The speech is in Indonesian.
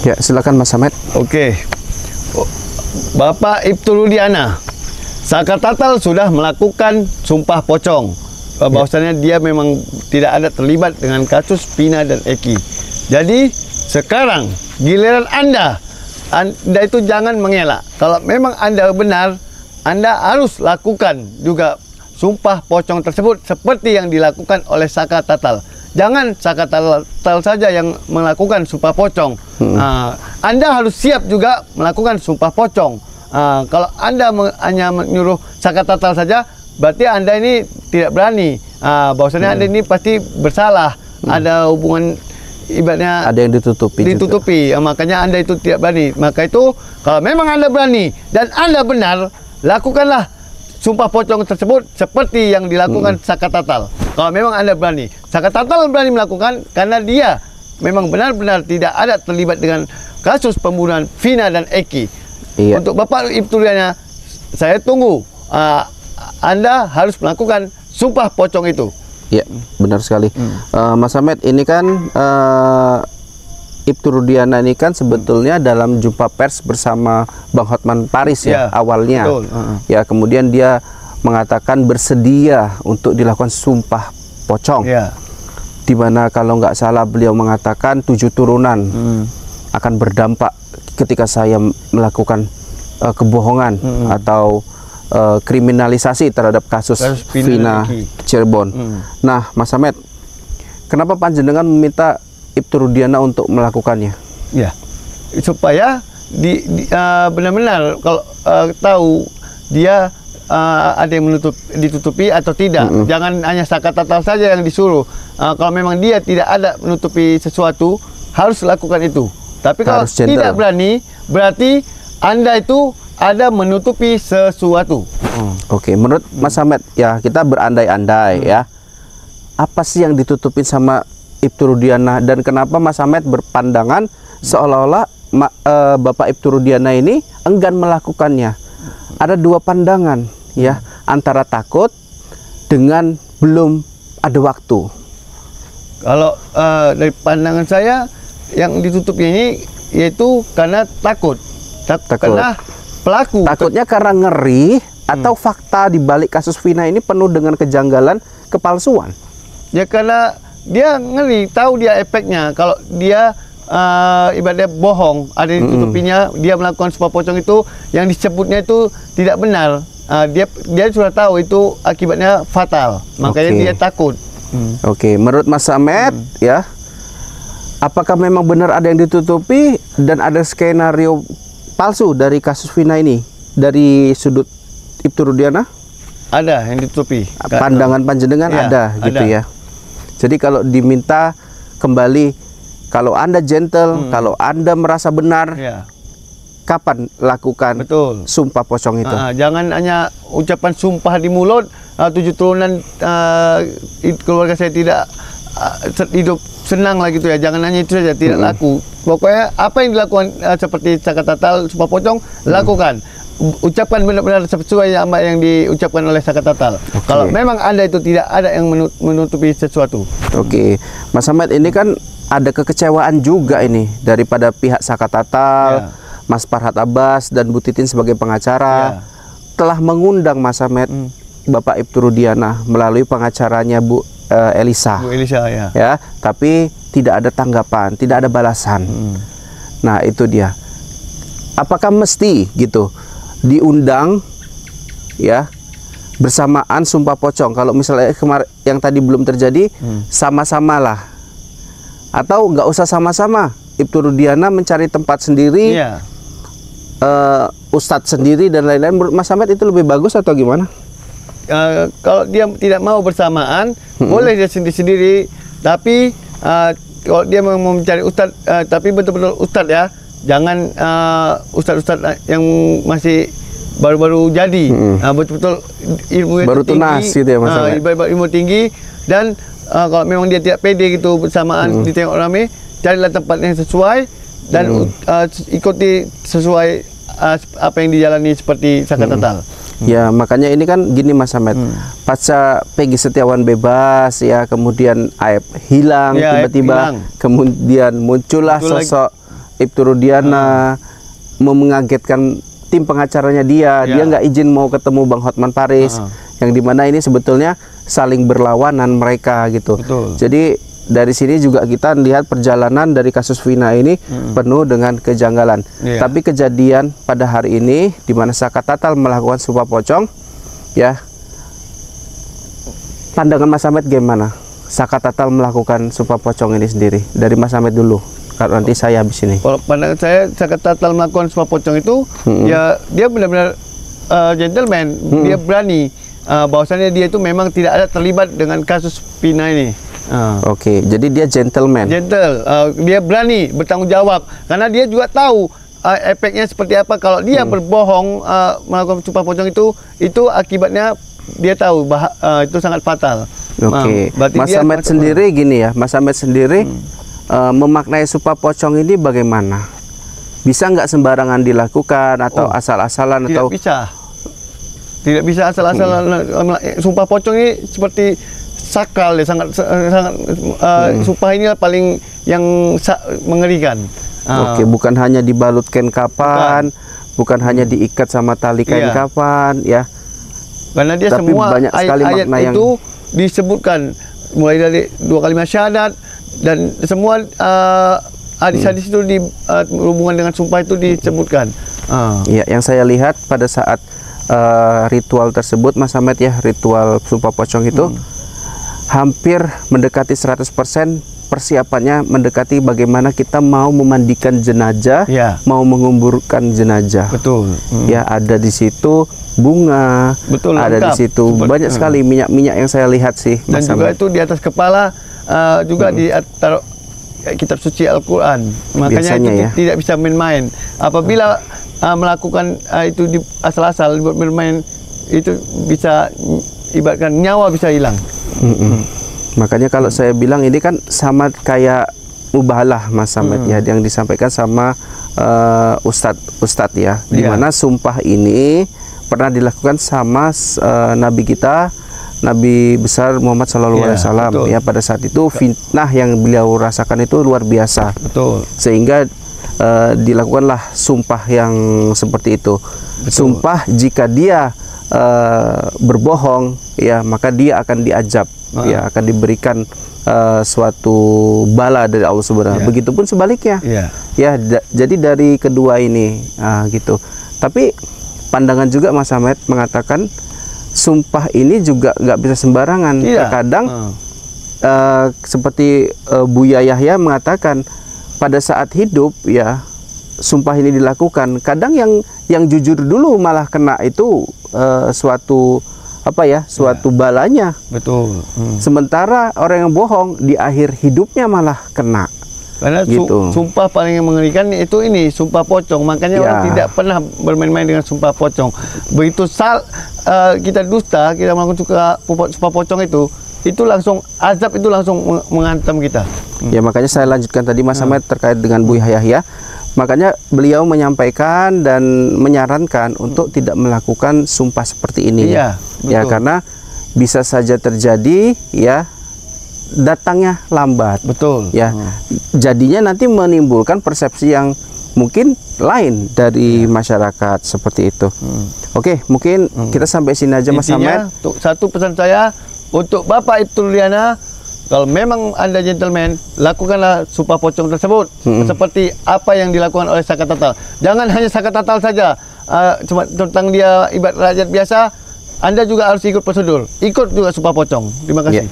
Ya, silakan Mas Samet. Oke. Bapak Ibtu Rudiana, Saka Tatal sudah melakukan sumpah pocong. Bahwasannya dia memang tidak ada terlibat dengan kasus Vina dan Eki. Jadi sekarang giliran Anda itu jangan mengelak. Kalau memang Anda benar, Anda harus lakukan juga sumpah pocong tersebut seperti yang dilakukan oleh Saka Tatal. Jangan Saka Tatal saja yang melakukan sumpah pocong. Anda harus siap juga melakukan sumpah pocong. Kalau Anda hanya menyuruh Saka Tatal saja, berarti Anda ini tidak berani. Bahwasanya Anda ini pasti bersalah. Ada hubungan ibaratnya ada yang ditutupi. Makanya Anda itu tidak berani. Maka itu kalau memang Anda berani dan Anda benar, lakukanlah sumpah pocong tersebut seperti yang dilakukan Saka Tatal. Kalau memang Anda berani, Saka Tatal berani melakukan karena dia memang benar-benar tidak ada terlibat dengan kasus pembunuhan Vina dan Eki. Iya. Untuk Bapak Ibtu Rudiana, saya tunggu. Anda harus melakukan sumpah pocong itu. Iya, benar sekali. Mas Samet, ini kan Ibtu Rudiana ini kan sebetulnya dalam jumpa pers bersama Bang Hotman Paris ya awalnya. Betul. Ya, kemudian dia mengatakan bersedia untuk dilakukan sumpah pocong. Di mana kalau nggak salah beliau mengatakan 7 turunan akan berdampak ketika saya melakukan kebohongan atau kriminalisasi terhadap kasus Vina Cirebon. Nah, Mas Samet, kenapa panjenengan meminta Ibtu Rudiana untuk melakukannya? Ya, supaya benar-benar kalau tahu dia ada yang ditutupi atau tidak. Jangan hanya Saka Tatal saja yang disuruh. Kalau memang dia tidak ada menutupi sesuatu, harus lakukan itu. Tapi kalau tidak berani, berarti Anda itu ada menutupi sesuatu. Oke, menurut Mas Samet, ya kita berandai-andai ya. Apa sih yang ditutupin sama Ibtu Rudiana, dan kenapa Mas Samet berpandangan seolah-olah Bapak Ibtu Rudiana ini enggan melakukannya? Ada 2 pandangan ya, antara takut dengan belum ada waktu. Kalau dari pandangan saya, yang ditutup ini yaitu karena takut. Karena pelaku. Takutnya karena ngeri atau fakta di balik kasus Vina ini penuh dengan kejanggalan, kepalsuan. Ya karena dia ngeri, tahu dia efeknya. Kalau dia ibaratnya bohong, ada yang ditutupinya, dia melakukan sumpah pocong itu, yang disebutnya itu tidak benar. Dia sudah tahu itu akibatnya fatal, makanya dia takut. Oke, menurut Mas Samet ya, apakah memang benar ada yang ditutupi dan ada skenario palsu dari kasus Vina ini dari sudut Ibtu Rudiana? Ada yang ditutupi. Pandangan panjenengan ada gitu ya. Jadi kalau diminta kembali, kalau Anda gentle, kalau Anda merasa benar, kapan lakukan sumpah pocong itu? Jangan hanya ucapan sumpah di mulut, 7 turunan keluarga saya tidak hidup senang lah gitu ya. Jangan hanya itu saja, tidak laku. Pokoknya apa yang dilakukan seperti Saka Tatal sumpah pocong, lakukan. Ucapkan benar-benar sesuai sama yang diucapkan oleh Saka Tatal. Kalau memang Anda itu tidak ada yang menutupi sesuatu. Oke, Mas Samet, ini kan ada kekecewaan juga ini daripada pihak Saka Tatal, Mas Farhad Abbas dan Bu Titin sebagai pengacara telah mengundang Mas Samet, Bapak Ibtu Rudiana melalui pengacaranya Bu Elisa. Bu Elisa ya, tapi tidak ada tanggapan, tidak ada balasan. Nah, itu dia. Apakah mesti gitu diundang ya bersamaan sumpah pocong? Kalau misalnya kemarin yang tadi belum terjadi, sama-samalah, atau nggak usah sama-sama, Ibtu Rudiana mencari tempat sendiri, ustadz sendiri dan lain-lain. Menurut Mas Samet itu lebih bagus atau gimana? Kalau dia tidak mau bersamaan, boleh dia sendiri-sendiri. Tapi kalau dia mau mencari ustadz, tapi betul-betul ustadz ya, jangan ustadz-ustadz yang masih baru-baru jadi, betul-betul ilmu baru tunas gitu ya Mas Samet. Ilmu tinggi, dan kalau memang dia tidak pede gitu bersamaan ditengok rame, carilah tempat yang sesuai dan ikuti sesuai apa yang dijalani seperti Saka Tatal. Ya, makanya ini kan gini Mas Samet, pasca Peggy Setiawan bebas ya, kemudian Aib hilang tiba-tiba, kemudian muncullah sosok Ibtu Rudiana mengagetkan tim pengacaranya dia nggak izin mau ketemu Bang Hotman Paris, yang dimana ini sebetulnya saling berlawanan mereka gitu. Betul. Jadi dari sini juga kita lihat perjalanan dari kasus Vina ini penuh dengan kejanggalan. Tapi kejadian pada hari ini di mana Saka Tatal melakukan sumpah pocong, ya, pandangan Mas Ahmed gimana? Saka Tatal melakukan sumpah pocong ini sendiri, dari Mas Ahmed dulu. Kalau nanti saya habis ini. Kalau pandangan saya, Saka Tatal melakukan sumpah pocong itu, ya dia benar-benar gentleman, dia berani. Bahwasannya dia itu memang tidak ada terlibat dengan kasus Vina ini. Oke, jadi dia gentleman. Gentle, dia berani bertanggung jawab karena dia juga tahu efeknya seperti apa kalau dia berbohong melakukan sumpah pocong itu akibatnya dia tahu itu sangat fatal. Oke, Mas Ahmed sendiri gini ya, Mas Ahmed sendiri memaknai sumpah pocong ini bagaimana? Bisa nggak sembarangan dilakukan atau asal-asalan atau? Tidak bisa asal-asalan. Sumpah pocong ini seperti sakral ya, sangat sumpah ini paling yang mengerikan. Oke, bukan hanya dibalut kain kapan, bukan hanya diikat sama tali kain kapan, ya. Karena dia tapi semua banyak sekali ayat makna itu disebutkan mulai dari 2 kalimat syahadat dan semua hadis-hadis itu berhubungan dengan sumpah itu disebutkan. Ya, yang saya lihat pada saat ritual tersebut, Mas Ahmed, ya, ritual sumpah pocong itu hampir mendekati 100% persiapannya, mendekati bagaimana kita mau memandikan jenazah, mau menguburkan jenazah. Betul. Ya, ada di situ bunga, ada di situ banyak sekali minyak-minyak yang saya lihat sih. Dan Mas juga Ahmed, itu di atas kepala juga taruh kitab suci Al-Quran. Makanya biasanya, itu ya, tidak bisa main-main. Apabila melakukan itu di asal-asal bermain, itu bisa ibaratkan nyawa bisa hilang. Makanya kalau saya bilang ini kan sama kayak mubahalah, Mas Ahmed, ya, yang disampaikan sama Ustadz ya, dimana sumpah ini pernah dilakukan sama Nabi kita, Nabi besar Muhammad SAW, ya, pada saat itu fitnah yang beliau rasakan itu luar biasa. Sehingga dilakukanlah sumpah yang seperti itu. Sumpah jika dia berbohong, ya, maka dia akan diazab, ya, akan diberikan suatu bala dari Allah Subhanahu. Begitupun sebaliknya, ya. Jadi dari kedua ini, gitu. Tapi pandangan juga Mas Ahmed mengatakan sumpah ini juga nggak bisa sembarangan. Terkadang seperti Buya Yahya mengatakan pada saat hidup, ya, sumpah ini dilakukan. Kadang yang jujur dulu malah kena itu suatu suatu balanya. Betul. Sementara orang yang bohong di akhir hidupnya malah kena. Karena gitu. Sumpah paling mengerikan itu ini sumpah pocong. Makanya orang tidak pernah bermain-main dengan sumpah pocong. Begitu kita dusta, kita melakukan sumpah pocong itu langsung azab itu langsung menghantam kita. Ya, makanya saya lanjutkan tadi Mas Ahmed terkait dengan Buya Yahya. Makanya beliau menyampaikan dan menyarankan untuk tidak melakukan sumpah seperti ini. Ya, karena bisa saja terjadi, ya, datangnya lambat. Ya. Jadinya nanti menimbulkan persepsi yang mungkin lain dari masyarakat seperti itu. Oke, mungkin kita sampai sini aja, Mas Ahmed. Satu pesan saya untuk Bapak Ibtu Rudiana, kalau memang Anda gentleman, lakukanlah sumpah pocong tersebut seperti apa yang dilakukan oleh Saka Tatal. Jangan hanya Saka Tatal saja, cuma tentang dia ibarat rakyat biasa. Anda juga harus ikut prosedur, ikut juga sumpah pocong. Terima kasih.